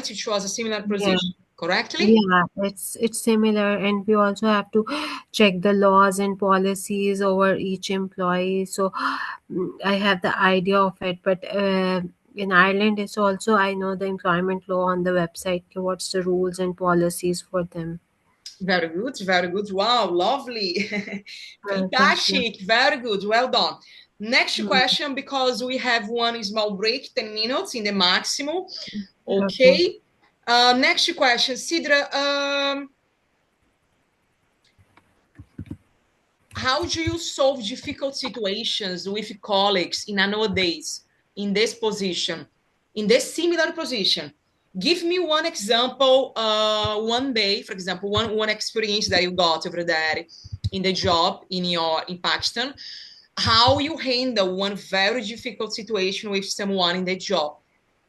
right? It was a similar Yeah. position, correctly? Yeah, it's similar, and we also have to check the laws and policies over each employee. So I have the idea of it, but in Ireland, it's also I know the employment law on the website. What's the rules and policies for them? Very good, very good. Wow, lovely. Thank you. Fantastic. Very good. Well done. Next Mm, question, because we have one small break, 10 minutes in the maximum. okay. Okay. Next question, Sidra. How do you solve difficult situations with colleagues in nowadays in this position, in this similar position? Give me one example, one day, for example, one experience that you got over there in the job in Pakistan. How you handle one very difficult situation with someone in the job?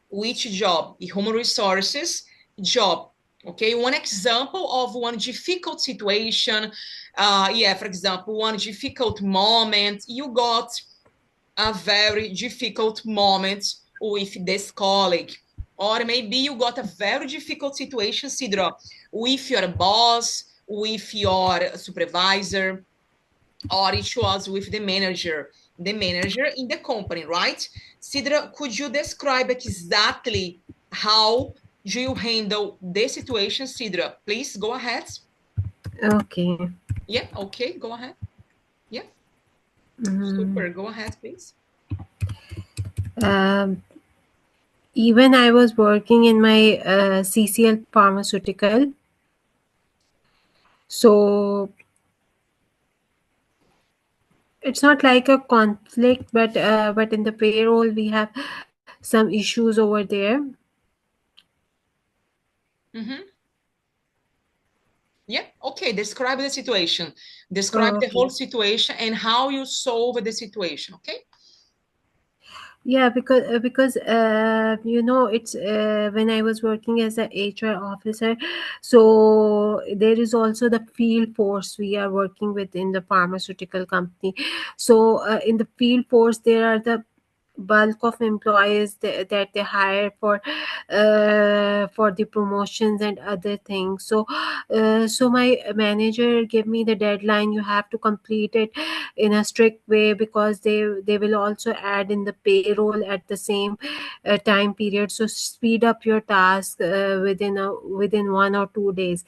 Which job? The human resources job. Okay, one example of one difficult situation. Yeah, for example, one difficult moment. You got a very difficult moment with this colleague, or maybe you got a very difficult situation, Sidra, with your boss, with your supervisor, or it was with the manager in the company, right? Sidra, could you describe exactly how do you handle the situation, Sidra? Please go ahead. Okay. Yeah, okay, go ahead. Yeah, Mm, super, go ahead, please. um, Even I was working in my CCL pharmaceutical, so it's not like a conflict, but in the payroll we have some issues over there. Mm-hmm. Yeah, okay, describe the situation. Describe Oh, the whole okay. situation and how you solve the situation, okay? Yeah, it's when I was working as a HR officer, so there is also the field force we are working with in the pharmaceutical company. So in the field force, there are the bulk of employees that they hire for the promotions and other things. So my manager gave me the deadline. You have to complete it in a strict way, because they will also add in the payroll at the same time period. So speed up your task within 1 or 2 days.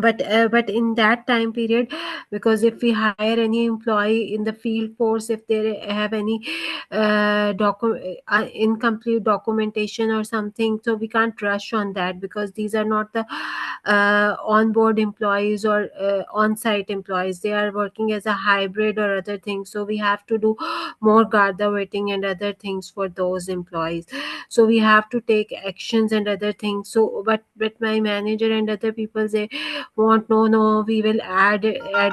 But in that time period, because if we hire any employee in the field force, if they have any incomplete documentation or something, so we can't rush on that, because these are not the on-board employees or on-site employees. They are working as a hybrid or other things, so we have to do more gather waiting and other things for those employees. So we have to take actions and other things. But my manager and other people say, want no, we will add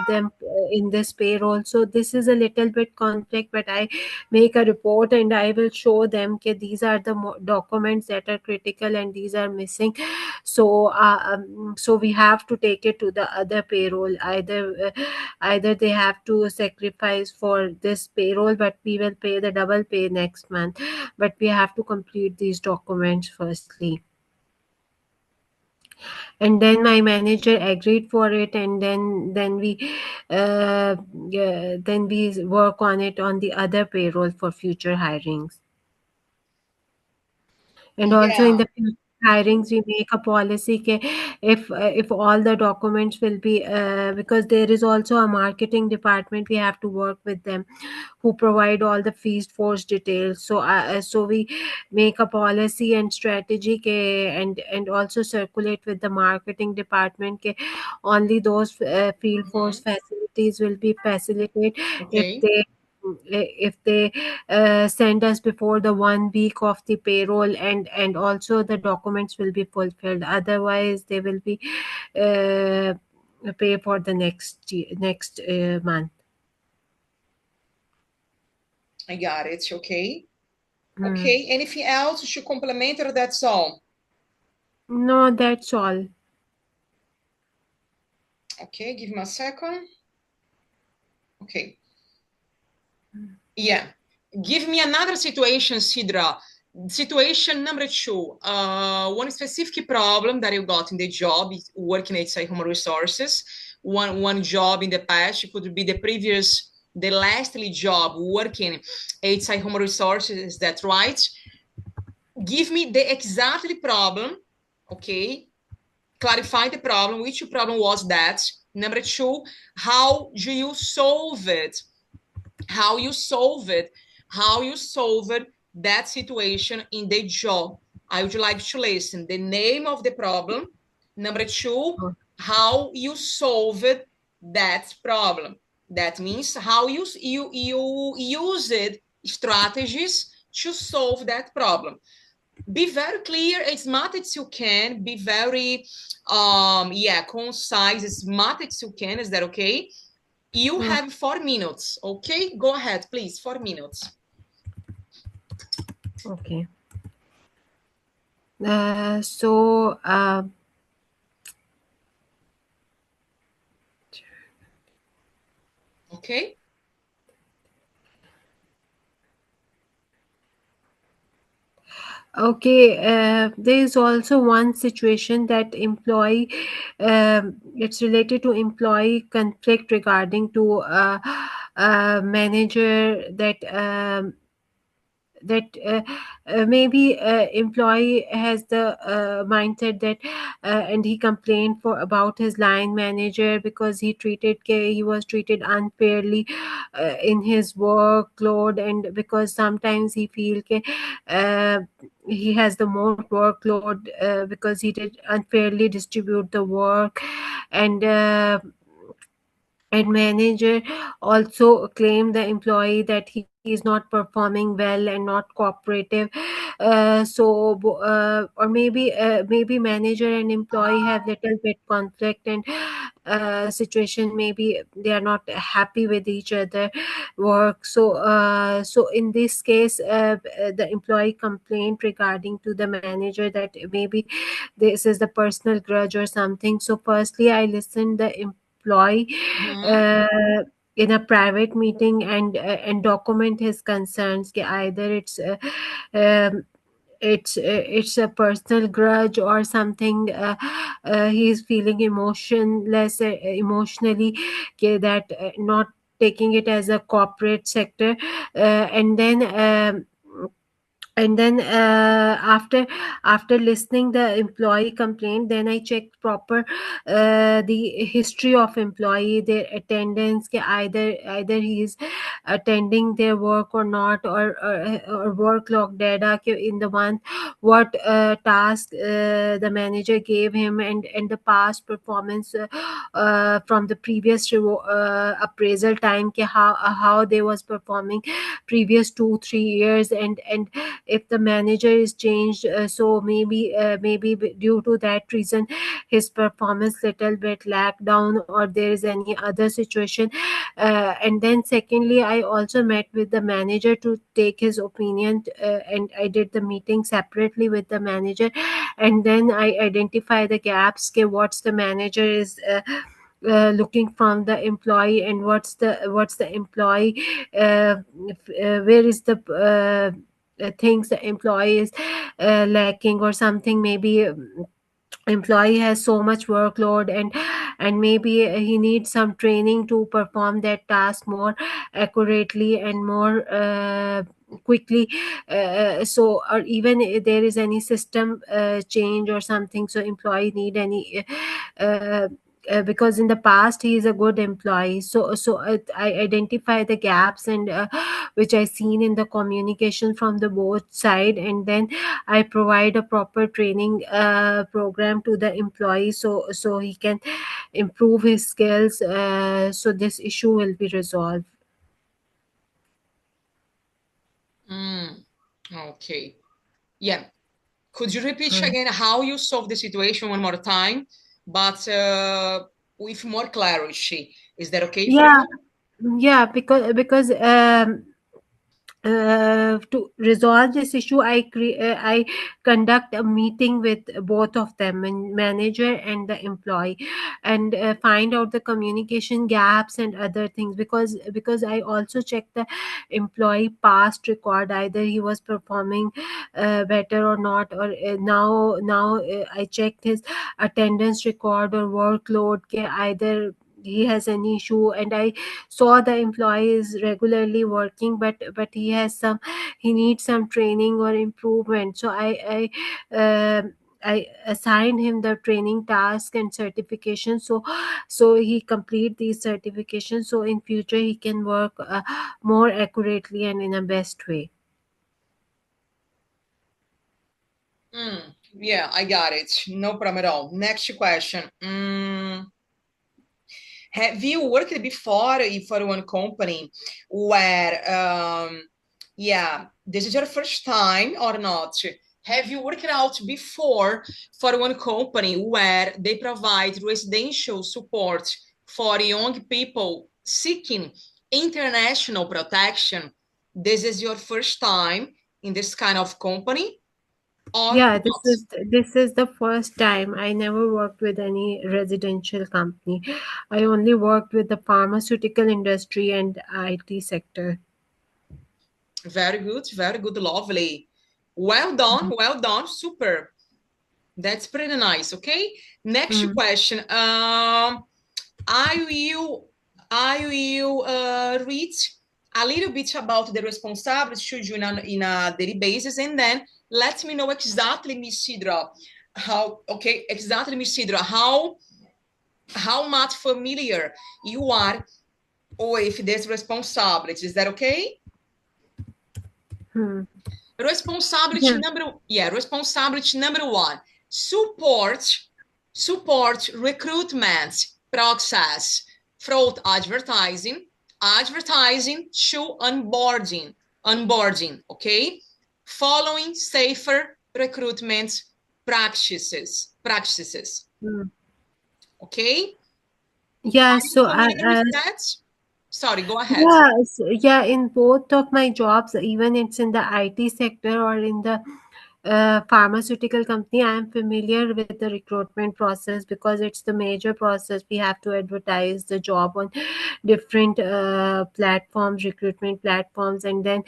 them in this payroll. So this is a little bit conflict, but I make a report and I will show them that these are the documents that are critical and these are missing. So we have to take it to the other payroll. Either they have to sacrifice for this payroll, but we will pay the double pay next month, but we have to complete these documents firstly. And then my manager agreed for it, and then we work on it on the other payroll for future hirings. And also in Yeah, the future hirings we make a policy if all the documents will be because there is also a marketing department, we have to work with them, who provide all the fees force details. So we make a policy and strategy and also circulate with the marketing department only those field force mhm, facilities will be facilitated if okay. they send us before the 1 week of the payroll, and also the documents will be fulfilled. Otherwise they will be uh, pay for the next month. I got it, okay. Hmm. Okay, anything else to complement or that's all? No, that's all. Okay, give me a second. Okay. Yeah. Give me another situation, Sidra. Situation number 2, one specific problem that you got in the job working at say human resources. One job in the past could be the lastly job working at say human resources. Is that right? Give me the exactly problem, okay? Clarify the problem. Which problem was that? Number 2, how do you solve it? How you solve it? How you solve that situation in the job? I would like to listen the name of the problem. Number 2, how you solve that problem. That means how you use it strategies to solve that problem. Be very clear, as much as you can. Be very concise, as much as you can. Is that okay? You have 4 minutes. Okay, go ahead, please. 4 minutes. Okay. Okay. Okay, there is also one situation that employee, it's related to employee conflict regarding to manager that maybe employee has the mindset that and he complained for about his line manager because he was treated unfairly in his workload, and because sometimes he feel uh, he has the more workload because he did unfairly distribute the work, and manager also claimed the employee that he is not performing well and not cooperative. Or maybe manager and employee have little bit conflict and situation, maybe they are not happy with each other work. So in this case, the employee complained regarding to the manager that maybe this is the personal grudge or something. So firstly I listened the employee uh, in a private meeting and document his concerns. Either um, it's a personal grudge or something. He is feeling emotionless emotionally, that not taking it as a corporate sector. And then after listening the employee complaint, then I checked proper the history of employee, their attendance, either he is attending their work or not, or work log data in the month, what task the manager gave him, and the past performance from the previous appraisal time, how they was performing previous 2 3 years, and if the manager is changed, so maybe due to that reason his performance little bit lag down, or there is any other situation. And then secondly I also met with the manager to take his opinion, and I did the meeting separately with the manager, and then I identify the gaps. Okay, what's the manager is looking from the employee, and what's the employee, where is the things the employee is lacking or something. Maybe employee has so much workload, and maybe he needs some training to perform that task more accurately and more quickly. So or even if there is any system change or something, so employee need any because in the past he is a good employee. I identify the gaps, and which I seen in the communication from the both side, and then I provide a proper training program to the employee, so he can improve his skills, so this issue will be resolved. Okay. Yeah. Could you repeat again how you solve the situation one more time, but with more clarity? Is that okay for Yeah, you? yeah, because to resolve this issue, I conduct a meeting with both of them, manager and the employee, and find out the communication gaps and other things, because I also check the employee past record, either he was performing better or not, or now I checked his attendance record or workload, either he has any issue. And I saw the employee is regularly working, but he needs some training or improvement. So I assigned him the training task and certification, so he complete these certifications, so in future he can work more accurately and in a best way. Yeah, I got it. No problem at all. Next question. Have you worked before for one company where, yeah, this is your first time or not? Have you worked out before for one company where they provide residential support for young people seeking international protection? This is your first time in this kind of company or Yeah, not? this is the first time. I never worked with any residential company. I only worked with the pharmaceutical industry and IT sector. Very good, lovely. Well done, super. That's pretty nice. Okay. Next Mm. question. I will read a little bit about the responsibilities to you in a daily basis, and then let me know exactly, Miss Sidra, how much familiar you are with this responsibility. Is that okay? Hmm. Responsibility Yeah. number one: support recruitment process through advertising to onboarding, okay? Following safer recruitment practices, Hmm. okay? Yeah. Are you So familiar with that? Sorry, go ahead. yeah, in both of my jobs, even it's in the IT sector or in the pharmaceutical company, I am familiar with the recruitment process, because it's the major process. We have to advertise the job on different platforms, recruitment platforms, and then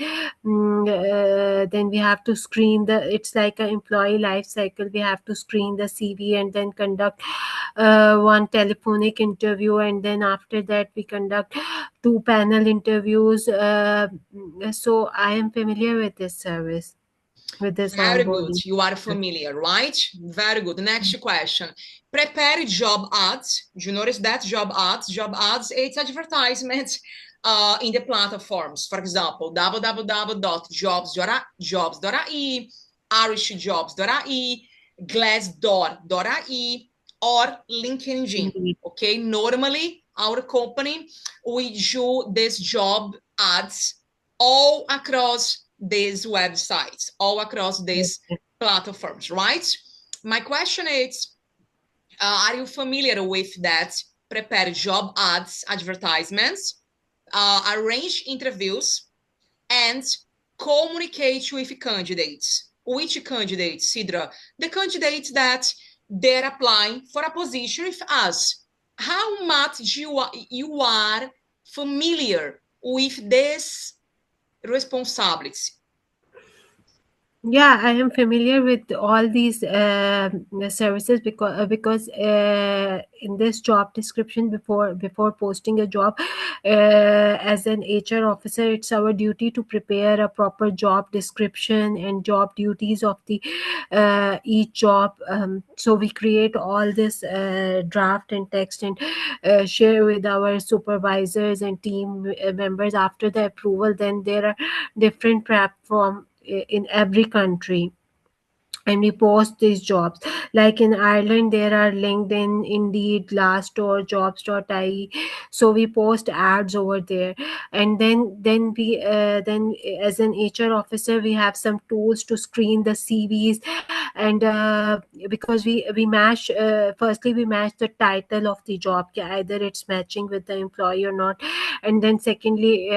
we have to screen the. It's like an employee life cycle. We have to screen the CV and then conduct one telephonic interview, and then after that we conduct two panel interviews. So I am familiar with this service, with this Very good. onboarding. You are familiar, right? Very good. Next question. Prepare job ads. Do you notice that job ads? Job ads, it's advertisements in the platforms. For example, www.jobs.ai, irishjobs.ai, glassdoor.ai, or LinkedIn. Indeed. Okay. Normally, our company, we do this job ads all across these websites, all across these Okay. platforms, right? My question is, are you familiar with that? Prepare job ads, advertisements, arrange interviews, and communicate with candidates. Which candidates, Sidra? The candidates that they're applying for a position with us. How much you are familiar with this responsibility? Yeah, I am familiar with all these services, because in this job description, before posting a job, as an HR officer, it's our duty to prepare a proper job description and job duties of the each job. So we create all this draft and text, and share with our supervisors and team members. After the approval, then there are different platform in every country, and we post these jobs. Like in Ireland, there are LinkedIn, Indeed, Glassdoor, Jobs.ie. So we post ads over there, and then as an HR officer, we have some tools to screen the CVs And because we match, firstly we match the title of the job, either it's matching with the employee or not. And then secondly,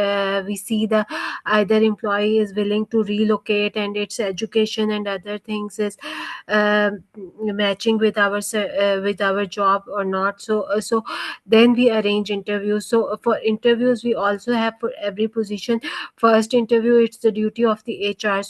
we see the either employee is willing to relocate, and its education and other things is matching with our job or not. So then we arrange interviews. So for interviews we also have, for every position, first interview, it's the duty of the HR. So